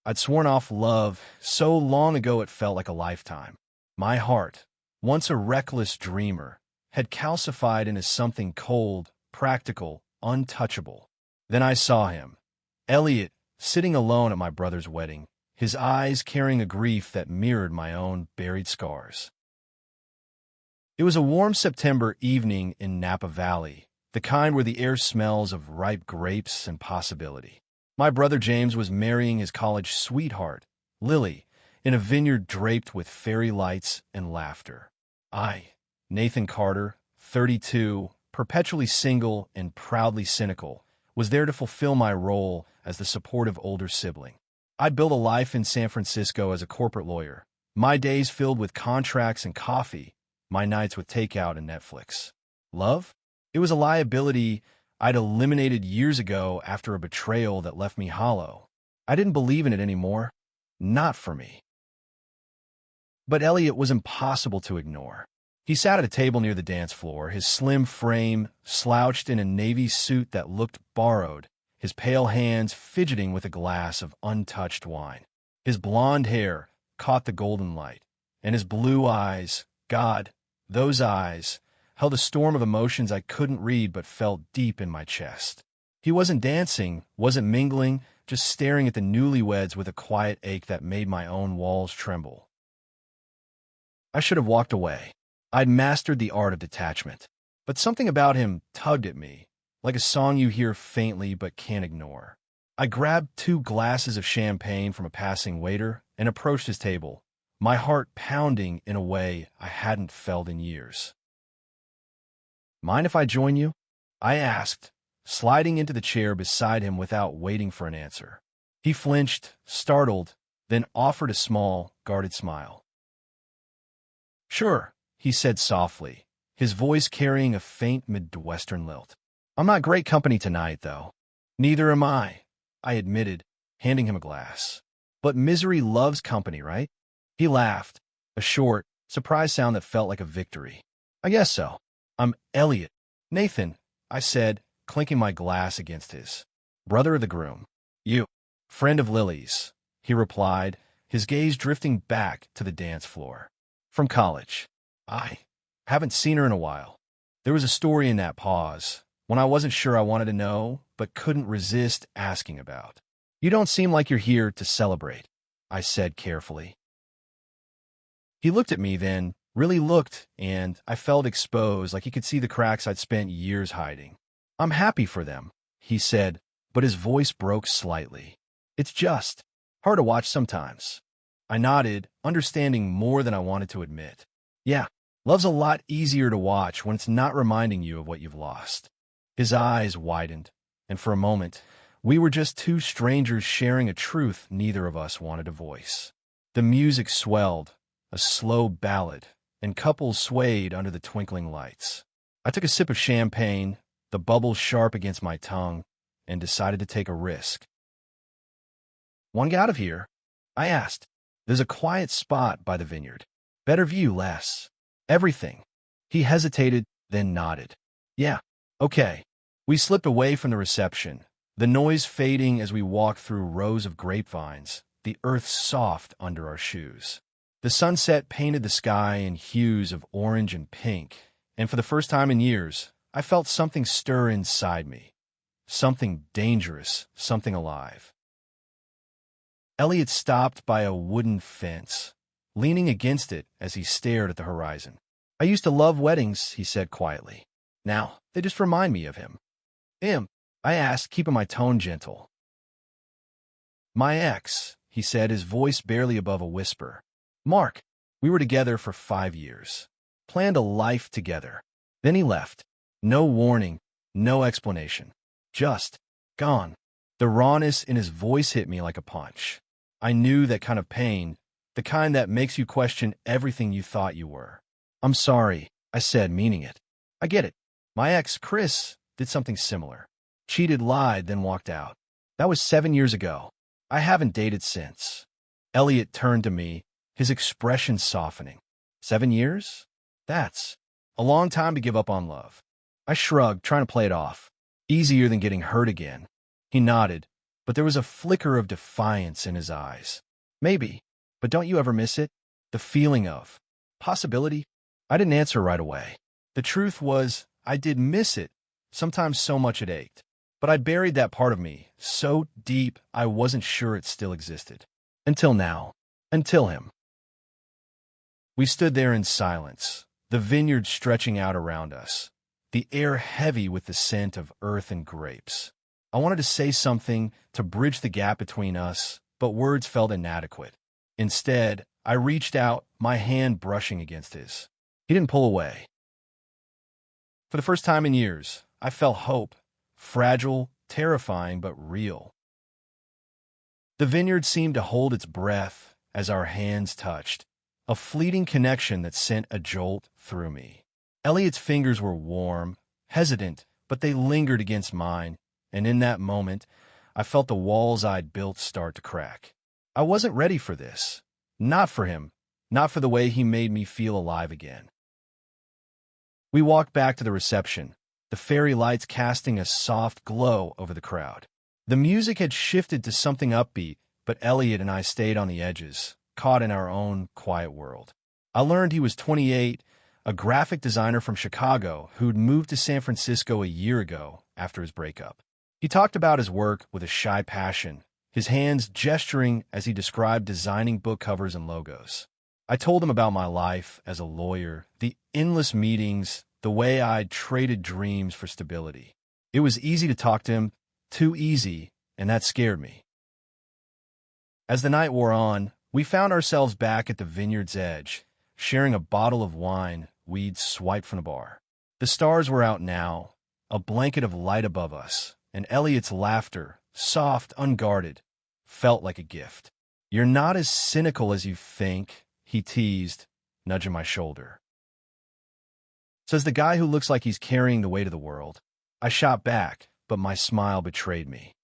I'd sworn off love so long ago it felt like a lifetime. My heart, once a reckless dreamer, had calcified into something cold, practical, untouchable. Then I saw him, Elliot, sitting alone at my brother's wedding, his eyes carrying a grief that mirrored my own buried scars. It was a warm September evening in Napa Valley, the kind where the air smells of ripe grapes and possibility. My brother James was marrying his college sweetheart, Lily, in a vineyard draped with fairy lights and laughter. I, Nathan Carter, 32, perpetually single and proudly cynical, was there to fulfill my role as the supportive older sibling. I'd built a life in San Francisco as a corporate lawyer, my days filled with contracts and coffee, my nights with takeout and Netflix. Love? It was a liability I'd eliminated years ago after a betrayal that left me hollow. I didn't believe in it anymore. Not for me. But Elliot was impossible to ignore. He sat at a table near the dance floor, his slim frame slouched in a navy suit that looked borrowed, his pale hands fidgeting with a glass of untouched wine. His blonde hair caught the golden light, and his blue eyes, God, those eyes, held a storm of emotions I couldn't read but felt deep in my chest. He wasn't dancing, wasn't mingling, just staring at the newlyweds with a quiet ache that made my own walls tremble. I should have walked away. I'd mastered the art of detachment. But something about him tugged at me, like a song you hear faintly but can't ignore. I grabbed 2 glasses of champagne from a passing waiter and approached his table, my heart pounding in a way I hadn't felt in years. "Mind if I join you?" I asked, sliding into the chair beside him without waiting for an answer. He flinched, startled, then offered a small, guarded smile. "Sure," he said softly, his voice carrying a faint Midwestern lilt. "I'm not great company tonight, though." "Neither am I," I admitted, handing him a glass. "But misery loves company, right?" He laughed, a short, surprised sound that felt like a victory. "I guess so. I'm Elliot." "Nathan," I said, clinking my glass against his. "Brother of the groom." "You." "Friend of Lily's," he replied, his gaze drifting back to the dance floor. "From college." "I haven't seen her in a while." There was a story in that pause, one I wasn't sure I wanted to know, but couldn't resist asking about. "You don't seem like you're here to celebrate," I said carefully. He looked at me then, really looked, and I felt exposed, like he could see the cracks I'd spent years hiding. "I'm happy for them," he said, but his voice broke slightly. "It's just hard to watch sometimes." I nodded, understanding more than I wanted to admit. "Yeah, love's a lot easier to watch when it's not reminding you of what you've lost." His eyes widened, and for a moment, we were just 2 strangers sharing a truth neither of us wanted to voice. The music swelled, a slow ballad, and couples swayed under the twinkling lights. I took a sip of champagne, the bubbles sharp against my tongue, and decided to take a risk. "Want to get out of here?" I asked. "There's a quiet spot by the vineyard. Better view, less everything." He hesitated, then nodded. "Yeah, okay." We slipped away from the reception, the noise fading as we walked through rows of grapevines, the earth soft under our shoes. The sunset painted the sky in hues of orange and pink, and for the first time in years, I felt something stir inside me. Something dangerous, something alive. Elliot stopped by a wooden fence, leaning against it as he stared at the horizon. "I used to love weddings," he said quietly. "Now, they just remind me of him." "Him?" I asked, keeping my tone gentle. "My ex," he said, his voice barely above a whisper. "Mark. We were together for 5 years. Planned a life together. Then he left. No warning, no explanation. Just gone." The rawness in his voice hit me like a punch. I knew that kind of pain, the kind that makes you question everything you thought you were. "I'm sorry," I said, meaning it. "I get it. My ex, Chris, did something similar. Cheated, lied, then walked out. That was 7 years ago. I haven't dated since." Elliot turned to me, his expression softening. 7 years? That's a long time to give up on love. I shrugged, trying to play it off. Easier than getting hurt again. He nodded, but there was a flicker of defiance in his eyes. Maybe, but don't you ever miss it? The feeling of possibility? I didn't answer right away. The truth was, I did miss it, sometimes so much it ached. But I'd buried that part of me so deep I wasn't sure it still existed. Until now. Until him. We stood there in silence, the vineyard stretching out around us, the air heavy with the scent of earth and grapes. I wanted to say something to bridge the gap between us, but words felt inadequate. Instead, I reached out, my hand brushing against his. He didn't pull away. For the first time in years, I felt hope, fragile, terrifying, but real. The vineyard seemed to hold its breath as our hands touched, a fleeting connection that sent a jolt through me. Elliot's fingers were warm, hesitant, but they lingered against mine, and in that moment, I felt the walls I'd built start to crack. I wasn't ready for this. Not for him, not for the way he made me feel alive again. We walked back to the reception, the fairy lights casting a soft glow over the crowd. The music had shifted to something upbeat, but Elliot and I stayed on the edges, caught in our own quiet world. I learned he was 28, a graphic designer from Chicago who'd moved to San Francisco a year ago after his breakup. He talked about his work with a shy passion, his hands gesturing as he described designing book covers and logos. I told him about my life as a lawyer, the endless meetings, the way I'd traded dreams for stability. It was easy to talk to him, too easy, and that scared me. As the night wore on, we found ourselves back at the vineyard's edge, sharing a bottle of wine we'd swiped from the bar. The stars were out now, a blanket of light above us, and Elliot's laughter, soft, unguarded, felt like a gift. "You're not as cynical as you think," he teased, nudging my shoulder. Says the guy who looks like he's carrying the weight of the world. I shot back, but my smile betrayed me.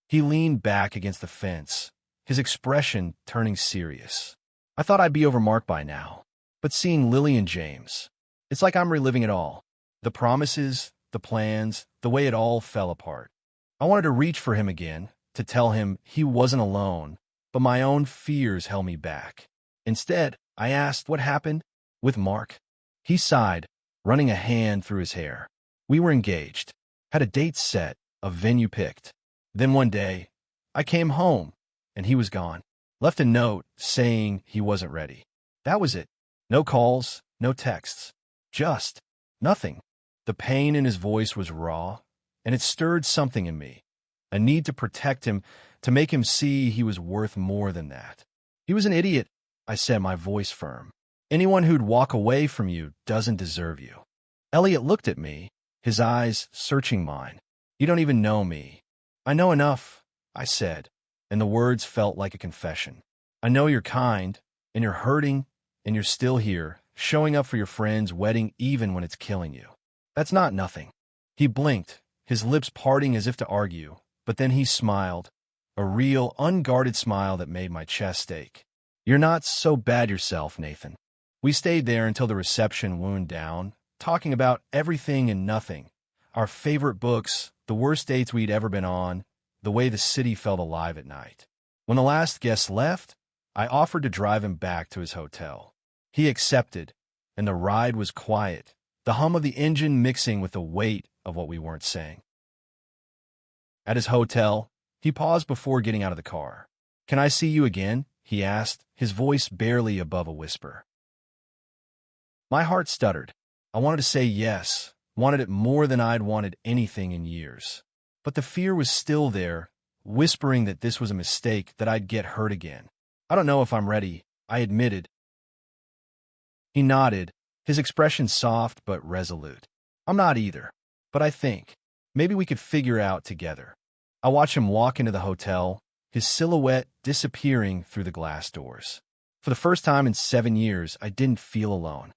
He leaned back against the fence, his expression turning serious. I thought I'd be over Mark by now, but seeing Lily and James, it's like I'm reliving it all. The promises, the plans, the way it all fell apart. I wanted to reach for him again, to tell him he wasn't alone, but my own fears held me back. Instead, I asked what happened with Mark. He sighed, running a hand through his hair. We were engaged, had a date set, a venue picked. Then one day, I came home, and he was gone. Left a note saying he wasn't ready. That was it. No calls, no texts. Just nothing. The pain in his voice was raw, and it stirred something in me. A need to protect him, to make him see he was worth more than that. He was an idiot, I said, my voice firm. Anyone who'd walk away from you doesn't deserve you. Elliot looked at me, his eyes searching mine. You don't even know me. I know enough, I said, and the words felt like a confession. I know you're kind, and you're hurting, and you're still here, showing up for your friend's wedding even when it's killing you. That's not nothing. He blinked, his lips parting as if to argue, but then he smiled, a real, unguarded smile that made my chest ache. You're not so bad yourself, Nathan. We stayed there until the reception wound down, talking about everything and nothing, our favorite books, the worst dates we'd ever been on, the way the city felt alive at night. When the last guest left, I offered to drive him back to his hotel. He accepted, and the ride was quiet, the hum of the engine mixing with the weight of what we weren't saying. At his hotel, he paused before getting out of the car. "Can I see you again?" he asked, his voice barely above a whisper. My heart stuttered. I wanted to say yes, wanted it more than I'd wanted anything in years. But the fear was still there, whispering that this was a mistake, that I'd get hurt again. "I don't know if I'm ready," I admitted. He nodded, his expression soft but resolute. "I'm not either, but I think maybe we could figure it out together." I watched him walk into the hotel, his silhouette disappearing through the glass doors. For the first time in 7 years, I didn't feel alone.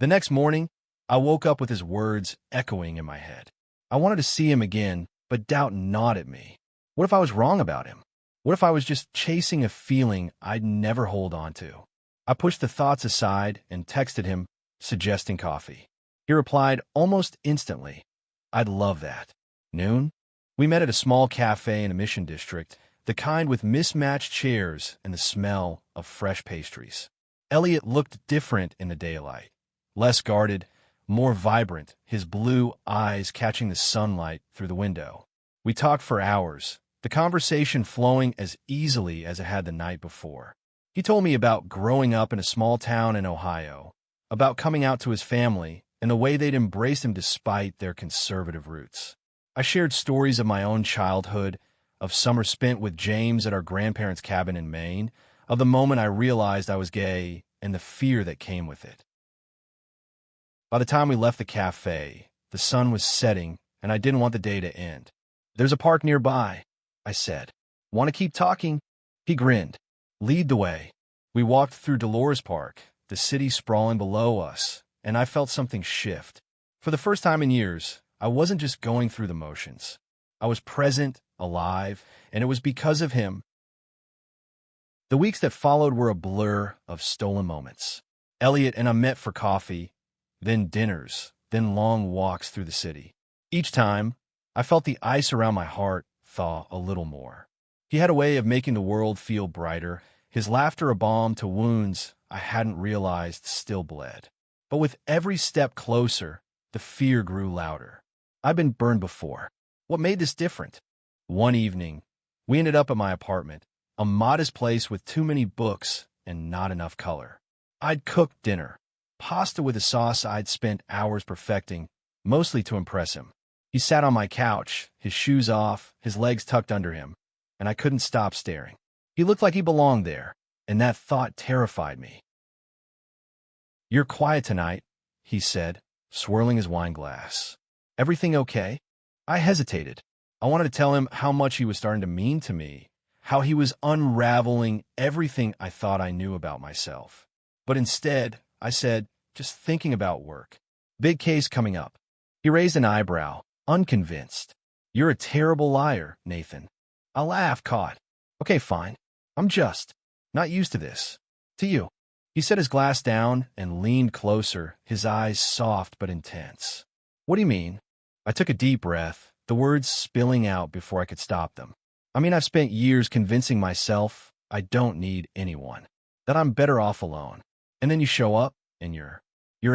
The next morning, I woke up with his words echoing in my head. I wanted to see him again, but doubt gnawed at me. What if I was wrong about him? What if I was just chasing a feeling I'd never hold on to? I pushed the thoughts aside and texted him, suggesting coffee. He replied almost instantly, "I'd love that. Noon?" We met at a small cafe in a Mission District, the kind with mismatched chairs and the smell of fresh pastries. Elliot looked different in the daylight, less guarded, more vibrant, his blue eyes catching the sunlight through the window. We talked for hours, the conversation flowing as easily as it had the night before. He told me about growing up in a small town in Ohio, about coming out to his family, and the way they'd embraced him despite their conservative roots. I shared stories of my own childhood, of summer spent with James at our grandparents' cabin in Maine, of the moment I realized I was gay and the fear that came with it. By the time we left the cafe, the sun was setting, and I didn't want the day to end. "There's a park nearby," I said. "Want to keep talking?" He grinned. "Lead the way." We walked through Dolores Park, the city sprawling below us, and I felt something shift. For the first time in years, I wasn't just going through the motions. I was present, alive, and it was because of him. The weeks that followed were a blur of stolen moments. Elliot and I met for coffee, then dinners, then long walks through the city. Each time, I felt the ice around my heart thaw a little more. He had a way of making the world feel brighter, his laughter a balm to wounds I hadn't realized still bled. But with every step closer, the fear grew louder. I'd been burned before. What made this different? One evening, we ended up at my apartment, a modest place with too many books and not enough color. I'd cooked dinner, pasta with a sauce I'd spent hours perfecting, mostly to impress him. He sat on my couch, his shoes off, his legs tucked under him, and I couldn't stop staring. He looked like he belonged there, and that thought terrified me. "You're quiet tonight," he said, swirling his wine glass. "Everything okay?" I hesitated. I wanted to tell him how much he was starting to mean to me, how he was unraveling everything I thought I knew about myself. But instead, I said, "Just thinking about work. Big case coming up." He raised an eyebrow, unconvinced. "You're a terrible liar, Nathan." I laughed, caught. "Okay, fine. I'm just not used to this. To you." He set his glass down and leaned closer, his eyes soft but intense. "What do you mean?" I took a deep breath, the words spilling out before I could stop them. "I mean, I've spent years convincing myself I don't need anyone, that I'm better off alone. And then you show up, and you're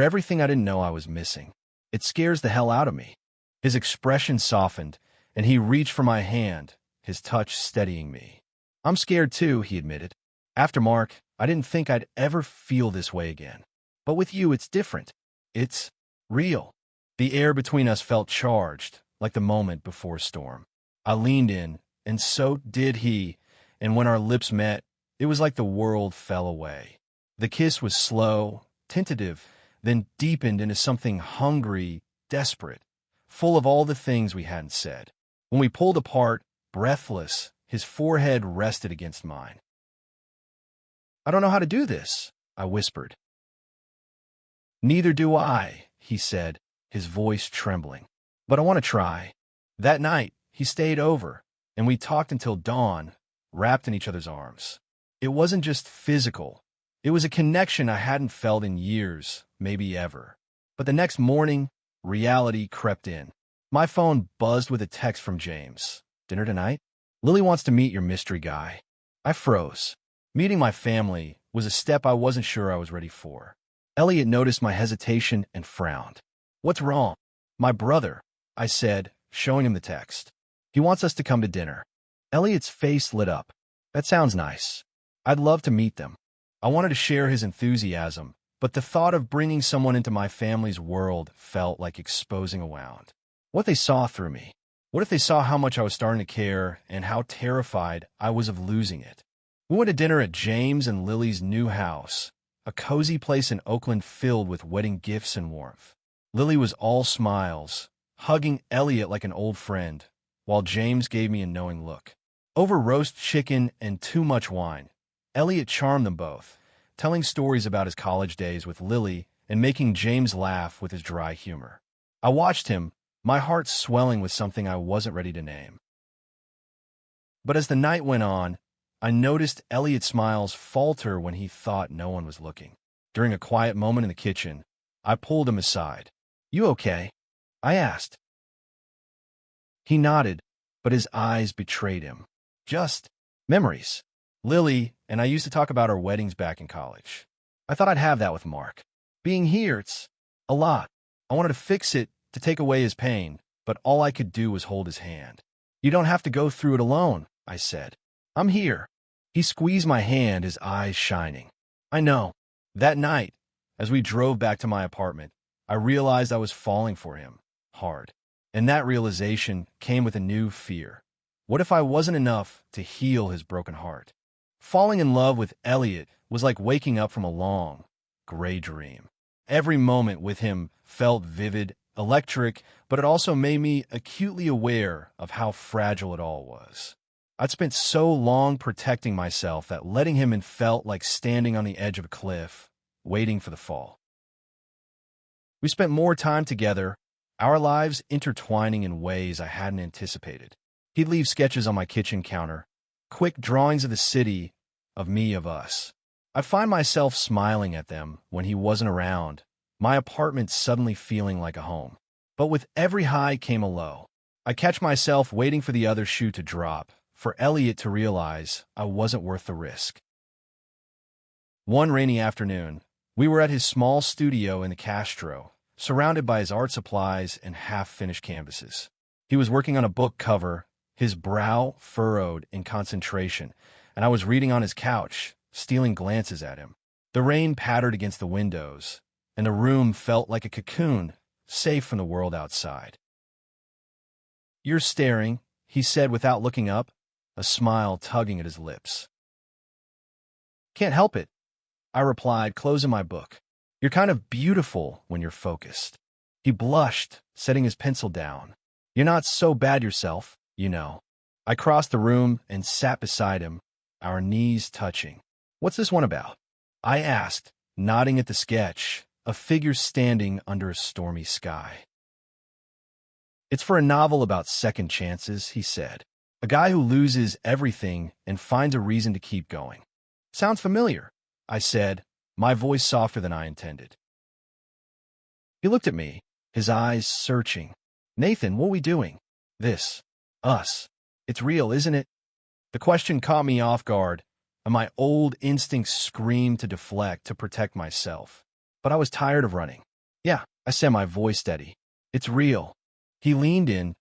everything I didn't know I was missing. It scares the hell out of me." His expression softened, and he reached for my hand, his touch steadying me. "I'm scared too," he admitted. "After Mark, I didn't think I'd ever feel this way again. But with you, it's different. It's real." The air between us felt charged, like the moment before a storm. I leaned in, and so did he, and when our lips met, it was like the world fell away. The kiss was slow, tentative, then deepened into something hungry, desperate, full of all the things we hadn't said. When we pulled apart, breathless, his forehead rested against mine. "I don't know how to do this," I whispered. "Neither do I," he said, his voice trembling. "But I want to try." That night, he stayed over, and we talked until dawn, wrapped in each other's arms. It wasn't just physical. It was a connection I hadn't felt in years, maybe ever. But the next morning, reality crept in. My phone buzzed with a text from James. "Dinner tonight? Lily wants to meet your mystery guy." I froze. Meeting my family was a step I wasn't sure I was ready for. Elliot noticed my hesitation and frowned. "What's wrong?" "My brother," I said, showing him the text. "He wants us to come to dinner." Elliot's face lit up. "That sounds nice. I'd love to meet them." I wanted to share his enthusiasm, but the thought of bringing someone into my family's world felt like exposing a wound. What they saw through me? What if they saw how much I was starting to care and how terrified I was of losing it? We went to dinner at James and Lily's new house, a cozy place in Oakland filled with wedding gifts and warmth. Lily was all smiles, hugging Elliot like an old friend, while James gave me a knowing look. Over roast chicken and too much wine, Elliot charmed them both, telling stories about his college days with Lily and making James laugh with his dry humor. I watched him, my heart swelling with something I wasn't ready to name. But as the night went on, I noticed Elliot's smiles falter when he thought no one was looking. During a quiet moment in the kitchen, I pulled him aside. "You okay?" I asked. He nodded, but his eyes betrayed him. Just memories. Lily and I used to talk about our weddings back in college. I thought I'd have that with Mark. Being here, it's a lot. I wanted to fix it, to take away his pain, but all I could do was hold his hand. You don't have to go through it alone, I said. I'm here. He squeezed my hand, his eyes shining. I know. That night, as we drove back to my apartment, I realized I was falling for him, hard. And that realization came with a new fear. What if I wasn't enough to heal his broken heart? Falling in love with Elliot was like waking up from a long, gray dream. Every moment with him felt vivid, electric, but it also made me acutely aware of how fragile it all was. I'd spent so long protecting myself that letting him in felt like standing on the edge of a cliff, waiting for the fall. We spent more time together, our lives intertwining in ways I hadn't anticipated. He'd leave sketches on my kitchen counter, quick drawings of the city, of me, of us. I'd find myself smiling at them when he wasn't around, my apartment suddenly feeling like a home. But with every high came a low. I'd catch myself waiting for the other shoe to drop, for Elliot to realize I wasn't worth the risk. One rainy afternoon, we were at his small studio in the Castro, surrounded by his art supplies and half-finished canvases. He was working on a book cover, his brow furrowed in concentration, and I was reading on his couch, stealing glances at him. The rain pattered against the windows, and the room felt like a cocoon, safe from the world outside. You're staring, he said without looking up, a smile tugging at his lips. Can't help it, I replied, closing my book. You're kind of beautiful when you're focused. He blushed, setting his pencil down. You're not so bad yourself, you know. I crossed the room and sat beside him, our knees touching. What's this one about? I asked, nodding at the sketch, a figure standing under a stormy sky. It's for a novel about second chances, he said. A guy who loses everything and finds a reason to keep going. Sounds familiar, I said, my voice softer than I intended. He looked at me, his eyes searching. Nathan, what are we doing? This. Us. It's real, isn't it? The question caught me off guard, and my old instincts screamed to deflect, to protect myself. But I was tired of running. Yeah, I said, my voice steady. It's real. He leaned in,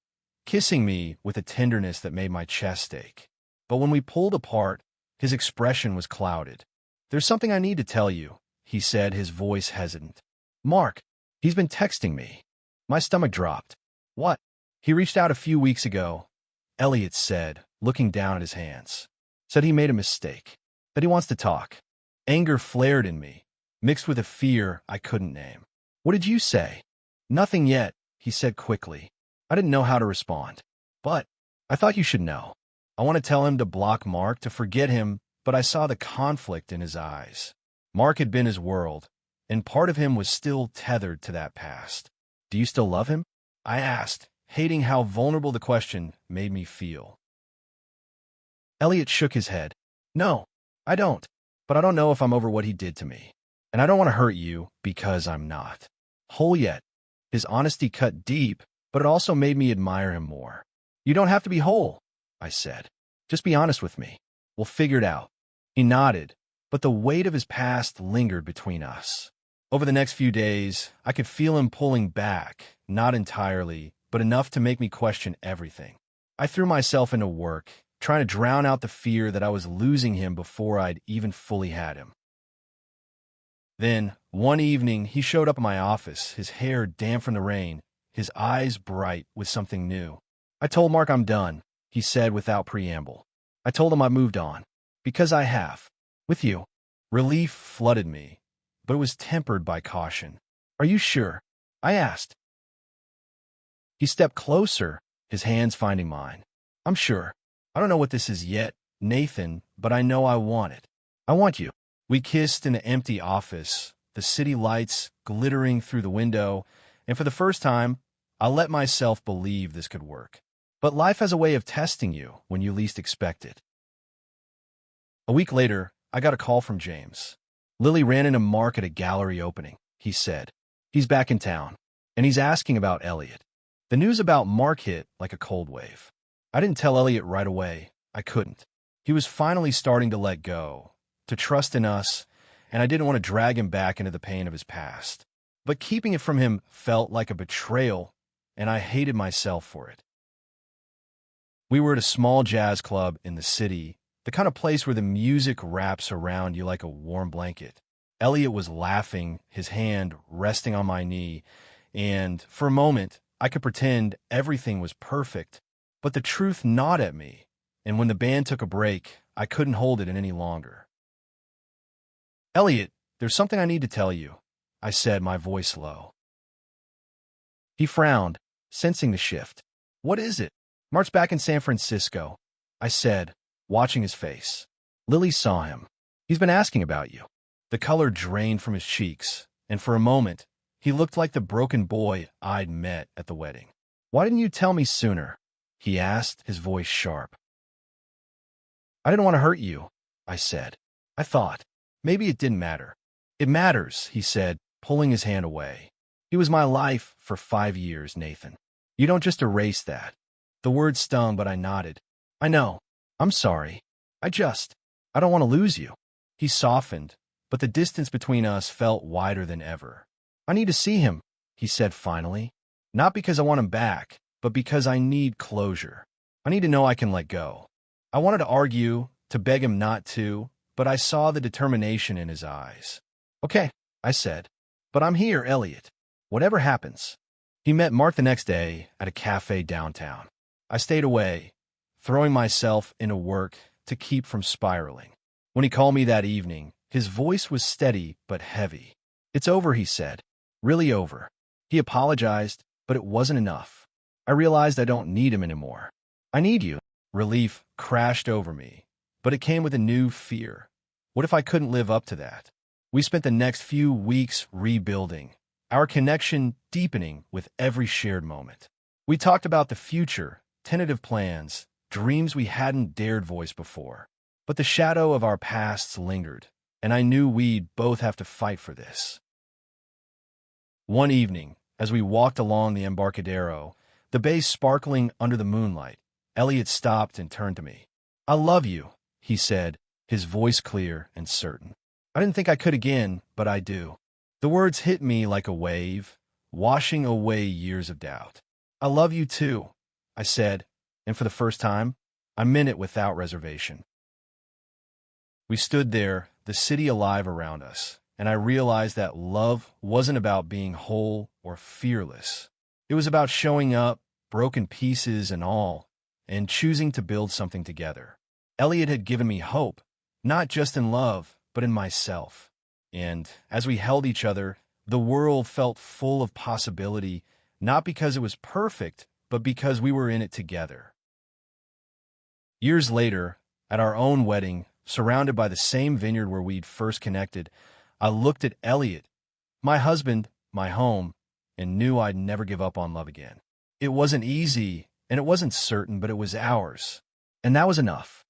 kissing me with a tenderness that made my chest ache. But when we pulled apart, his expression was clouded. There's something I need to tell you, he said, his voice hesitant. Mark, he's been texting me. My stomach dropped. What? He reached out a few weeks ago, Elliot said, looking down at his hands. Said he made a mistake, that he wants to talk. Anger flared in me, mixed with a fear I couldn't name. What did you say? Nothing yet, he said quickly. I didn't know how to respond. But I thought you should know. I want to tell him to block Mark, to forget him, but I saw the conflict in his eyes. Mark had been his world, and part of him was still tethered to that past. Do you still love him? I asked, hating how vulnerable the question made me feel. Elliot shook his head. No, I don't. But I don't know if I'm over what he did to me. And I don't want to hurt you, because I'm not whole yet. His honesty cut deep, but it also made me admire him more. You don't have to be whole, I said. Just be honest with me. We'll figure it out. He nodded, but the weight of his past lingered between us. Over the next few days, I could feel him pulling back, not entirely, but enough to make me question everything. I threw myself into work, trying to drown out the fear that I was losing him before I'd even fully had him. Then, one evening, he showed up at my office, his hair damp from the rain, his eyes bright with something new. I told Mark I'm done, he said without preamble. I told him I moved on. Because I have. With you. Relief flooded me, but it was tempered by caution. Are you sure? I asked. He stepped closer, his hands finding mine. I'm sure. I don't know what this is yet, Nathan, but I know I want it. I want you. We kissed in an empty office, the city lights glittering through the window, and for the first time, I let myself believe this could work. But life has a way of testing you when you least expect it. A week later, I got a call from James. Lily ran into Mark at a gallery opening, he said. He's back in town, and he's asking about Elliot. The news about Mark hit like a cold wave. I didn't tell Elliot right away. I couldn't. He was finally starting to let go, to trust in us, and I didn't want to drag him back into the pain of his past. But keeping it from him felt like a betrayal, and I hated myself for it. We were at a small jazz club in the city, the kind of place where the music wraps around you like a warm blanket. Elliot was laughing, his hand resting on my knee, and for a moment, I could pretend everything was perfect, but the truth gnawed at me, and when the band took a break, I couldn't hold it in any longer. "Elliot, there's something I need to tell you," I said, my voice low. He frowned, sensing the shift. "What is it?" "Mark's back in San Francisco," I said, watching his face. "Lily saw him. He's been asking about you." The color drained from his cheeks, and for a moment, he looked like the broken boy I'd met at the wedding. "Why didn't you tell me sooner?" he asked, his voice sharp. "I didn't want to hurt you," I said. "I thought maybe it didn't matter." "It matters," he said, pulling his hand away. "He was my life for 5 years, Nathan. You don't just erase that." The word stung, but I nodded. "I know. I'm sorry. I don't want to lose you." He softened, but the distance between us felt wider than ever. "I need to see him," he said finally. "Not because I want him back, but because I need closure. I need to know I can let go." I wanted to argue, to beg him not to, but I saw the determination in his eyes. "Okay," I said, "but I'm here, Elliot. Whatever happens." He met Mark the next day at a cafe downtown. I stayed away, throwing myself into work to keep from spiraling. When he called me that evening, his voice was steady but heavy. "It's over," he said. "Really over." He apologized, but it wasn't enough. I realized I don't need him anymore. "I need you." Relief crashed over me, but it came with a new fear. What if I couldn't live up to that? We spent the next few weeks rebuilding, our connection deepening with every shared moment. We talked about the future, tentative plans, dreams we hadn't dared voice before. But the shadow of our pasts lingered, and I knew we'd both have to fight for this. One evening, as we walked along the Embarcadero, the bay sparkling under the moonlight, Elliot stopped and turned to me. "I love you," he said, his voice clear and certain. I didn't think I could again, but I do. The words hit me like a wave, washing away years of doubt. "I love you too," I said, and for the first time, I meant it without reservation. We stood there, the city alive around us, and I realized that love wasn't about being whole or fearless. It was about showing up, broken pieces and all, and choosing to build something together. Elliot had given me hope, not just in love, but in myself. And as we held each other, the world felt full of possibility, not because it was perfect, but because we were in it together. Years later, at our own wedding, surrounded by the same vineyard where we'd first connected, I looked at Elliot, my husband, my home, and knew I'd never give up on love again. It wasn't easy, and it wasn't certain, but it was ours. And that was enough.